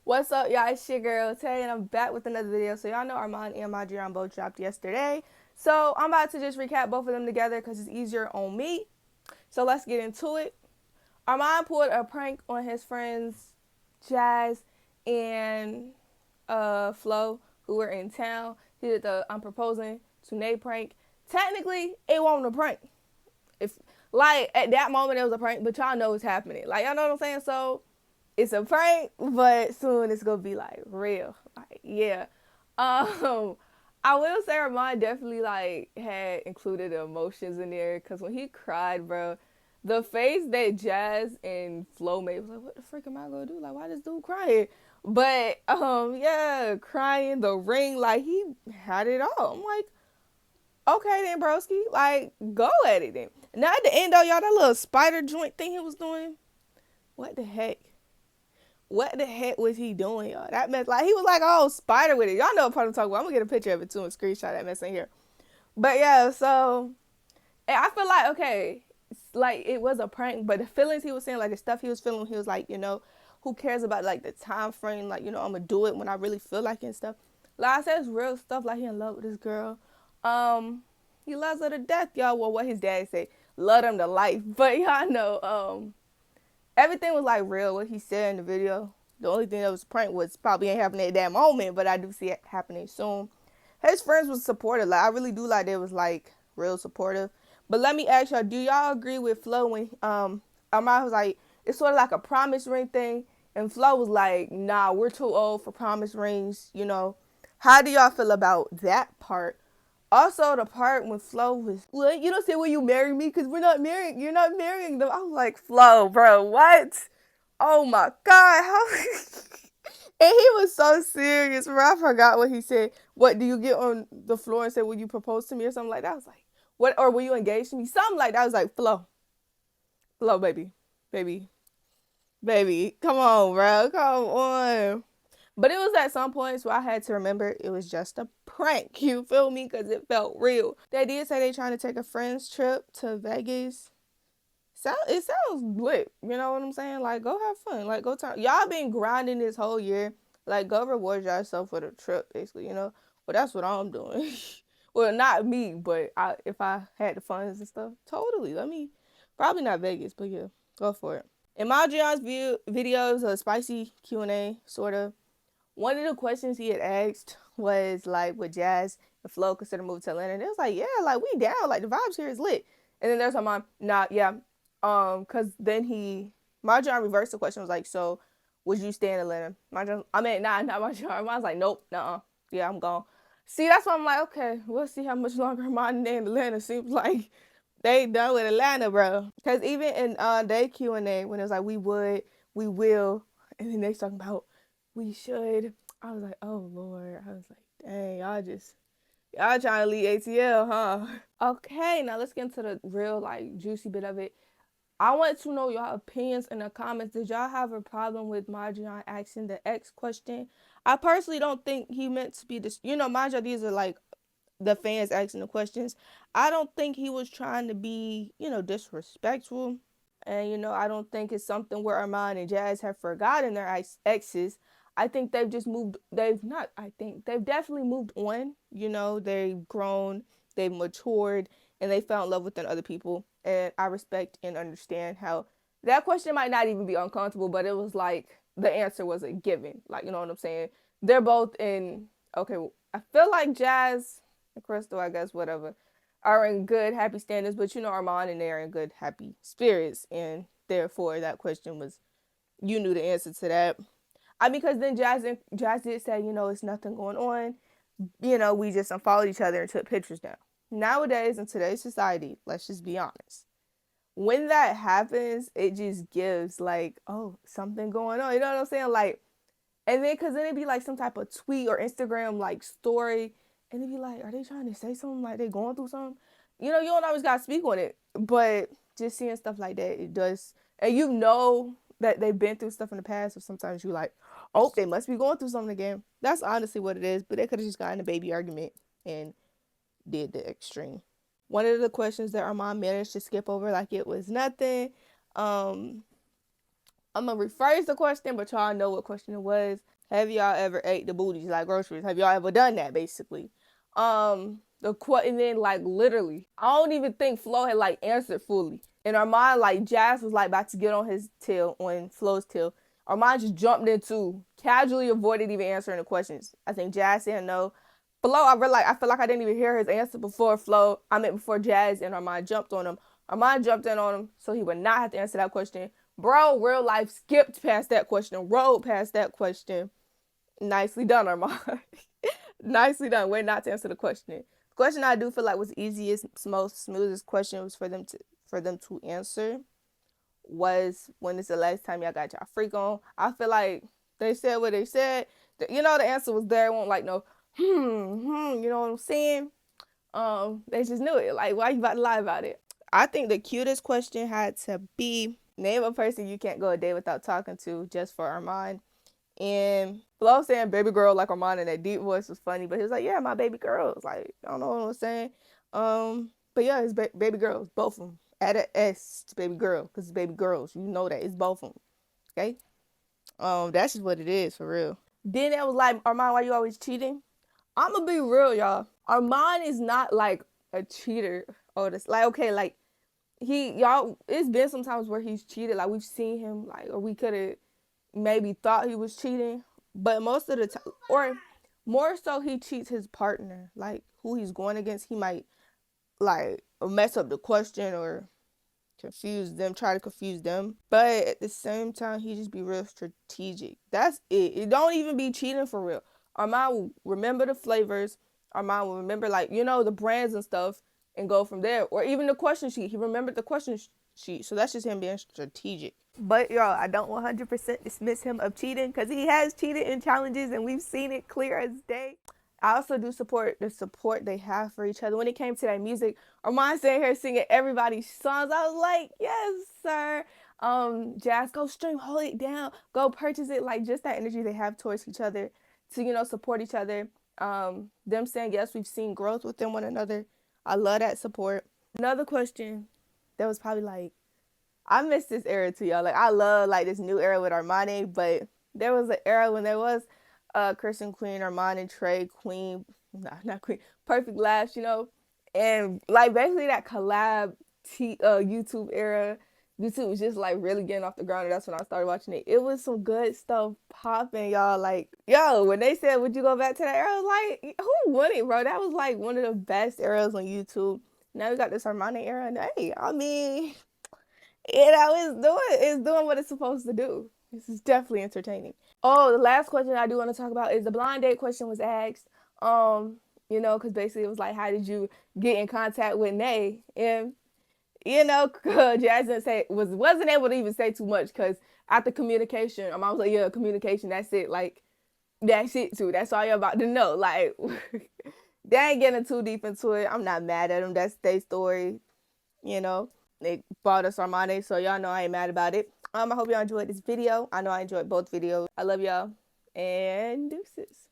What's up, y'all? It's your girl Tay, and I'm back with another video. So y'all know Armon and Madrian both dropped yesterday. So I'm about to just recap both of them together because it's easier on me. So let's get into it. Armon pulled a prank on his friends Jazz and Flo, who were in town. He did the I'm proposing to Nae prank. Technically, it wasn't a prank. If like at that moment it was a prank, but y'all know what's happening. Like y'all know what I'm saying? So it's a prank, but soon it's gonna be like real. Like, yeah. I will say Armand definitely like had included the emotions in there because when he cried, bro, the face that Jazz and Flo made was like, what the frick am I gonna do? Like, why this dude crying? But yeah, crying, the ring, like he had it all. I'm like, okay then, broski, like go at it then. Now at the end though, y'all, that little spider joint thing he was doing, what the heck? What the heck was he doing, y'all? That mess, like he was like, oh, spider with it. Y'all know what part I'm talking about. I'm gonna get a picture of it too and screenshot that mess in here. But yeah, so and I feel like okay, like it was a prank, but the feelings he was saying, like the stuff he was feeling, he was like, who cares about like the time frame? Like, I'm gonna do it when I really feel like it and stuff. Like I said, it's real stuff. Like he in love with this girl. He loves her to death, y'all. Well, what his dad say, love him to life. But y'all know, everything was like real. What he said in the video. The only thing that was prank was probably ain't happening at that moment, but I do see it happening soon. His friends was supportive. Like I really do like they was like real supportive. But let me ask y'all, do y'all agree with Flo when Armand was like, it's sort of like a promise ring thing, and Flo was like, nah, we're too old for promise rings. How do y'all feel about that part? Also, the part when Flo was, what? You don't say, will you marry me? Because we're not marrying. You're not marrying them. I was like, Flo, bro, what? Oh my God. How? And he was so serious, bro. I forgot what he said. What, do you get on the floor and say, will you propose to me or something like that? I was like, what? Or will you engage to me? Something like that. I was like, Flo. Flo, baby. Baby. Baby. Come on, bro. Come on. But it was at some points where I had to remember it was just a prank. You feel me? Because it felt real. They did say they trying to take a friend's trip to Vegas. It sounds lit. You know what I'm saying? Like, go have fun. Like, go turn. Y'all been grinding this whole year. Like, go reward yourself for the trip, basically. Well, that's what I'm doing. Well, not me, but if I had the funds and stuff, totally. Let me. Probably not Vegas, but yeah, go for it. In Madrian's videos, a spicy Q&A, sort of. One of the questions he had asked was like, would Jazz and Flo consider moving to Atlanta? And it was like, yeah, like we down, like the vibes here is lit. And then there's my mom, nah, yeah, cause then Marjan reversed the question, was like, so would you stay in Atlanta? Marjan, I mean, nah, not Marjan. Marjan's like, nope, nah, yeah, I'm gone. See, that's why I'm like, okay, we'll see how much longer Marjan in Atlanta. Seems like they done with Atlanta, bro. Cause even in their Q&A, when it was like, we would, we will, and then they talking about we should. I was like, oh Lord. I was like, dang, y'all trying to leave ATL, huh? Okay, now let's get into the real like juicy bit of it. I want to know y'all opinions in the comments. Did y'all have a problem with Marjan asking the X question? I personally don't think he meant to be this. Marjan, these are like the fans asking the questions. I don't think he was trying to be, disrespectful. And, I don't think it's something where Armon and Jazz have forgotten their exes. I think they've just moved. They've definitely moved on. They've grown, they've matured, and they fell in love with other people. And I respect and understand how that question might not even be uncomfortable, but it was like the answer was a given. Like, you know what I'm saying? They're both in, okay, I feel like Jazz and Crystal, I guess, whatever, are in good, happy standards, but Armand and they are in good, happy spirits, and therefore that question was, you knew the answer to that. Because then Jazz did say, it's nothing going on. We just unfollowed each other and took pictures down. Nowadays, in today's society, let's just be honest. When that happens, it just gives like, oh, something going on. You know what I'm saying? Like, and then because then it'd be like some type of tweet or Instagram like story, and it'd be like, are they trying to say something, like they going through something? You don't always gotta speak on it, but just seeing stuff like that, it does. And that they've been through stuff in the past, so sometimes you like, oh, they must be going through something again. That's honestly what it is. But they could have just gotten a baby argument and did the extreme. One of the questions that our mom managed to skip over like it was nothing. I'm gonna rephrase the question, but y'all know what question it was. Have y'all ever ate the booties like groceries? Have y'all ever done that, basically? And then like literally, I don't even think Flo had like answered fully. In our mind, like Jazz was like about to get on his tail, on Flo's tail. Armon just jumped into, casually avoided even answering the questions. I think Jazz said no. Flo, I feel like I didn't even hear his answer before Flo. I meant before Jazz and Armon jumped on him. Armon jumped in on him, so he would not have to answer that question. Bro, real life skipped past that question, rode past that question. Nicely done, Armon. Nicely done. Way not to answer the question. The question I do feel like was easiest, most smoothest question was for them to answer was, when is the last time y'all got y'all freak on? I feel like they said what they said. You know, the answer was there. It won't like no you know what I'm saying? They just knew it. Like, why you about to lie about it? I think the cutest question had to be, name a person you can't go a day without talking to, just for Armon. And Flo saying baby girl like Armon in that deep voice was funny, but he was like, yeah, my baby girls. Like, I don't know what I'm saying. But yeah, his baby girls, both of them. Add an S to baby girl, because it's baby girls. You know that. It's both of them. Okay? That's just what it is, for real. Then it was like, Armon, why you always cheating? I'm gonna be real, y'all. Armon is not like a cheater or this. Like, okay, like, y'all, it's been some times where he's cheated. Like, we've seen him, like, or we could have maybe thought he was cheating, but most of the time, or more so, he cheats his partner, like who he's going against. He might like mess up the question or try to confuse them, but at the same time he just be real strategic. That's it don't even be cheating for real. Armon will remember the flavors. Armon will remember, like, you know, the brands and stuff, and go from there. Or even the question sheet, he remembered the question sheet. So that's just him being strategic. But y'all, I don't 100% dismiss him of cheating, because he has cheated in challenges and we've seen it clear as day. I also do support the support they have for each other. When it came to that music, Armon sitting here singing everybody's songs. I was like, yes, sir. Jazz, go stream, hold it down, go purchase it. Like, just that energy they have towards each other to, you know, support each other. Them saying, yes, we've seen growth within one another. I love that support. Another question that was probably like, I miss this era too, y'all. Like, I love like this new era with Armani, but there was an era when there was Christian Queen, Armani, Trey, Queen, not Queen, Perfect Lash, you know, and like basically that collab YouTube era. YouTube was just like really getting off the ground, and that's when I started watching it. It was some good stuff popping, y'all. Like, yo, when they said, would you go back to that era? I was like, who wouldn't, bro? That was like one of the best eras on YouTube. Now we got this Armani era, and hey, I mean, you know, it's doing what it's supposed to do. This is definitely entertaining. Oh, the last question I do want to talk about is the blind date question was asked. You know, because basically it was like, how did you get in contact with Nae? And you know, Jasmine wasn't able to even say too much, because after communication, my mom was like, yeah, communication, that's it. Like, that's it too. That's all you're about to know. Like, they ain't getting too deep into it. I'm not mad at them. That's their story. You know, they bought us our money, so y'all know I ain't mad about it. I hope y'all enjoyed this video. I know I enjoyed both videos. I love y'all, and deuces.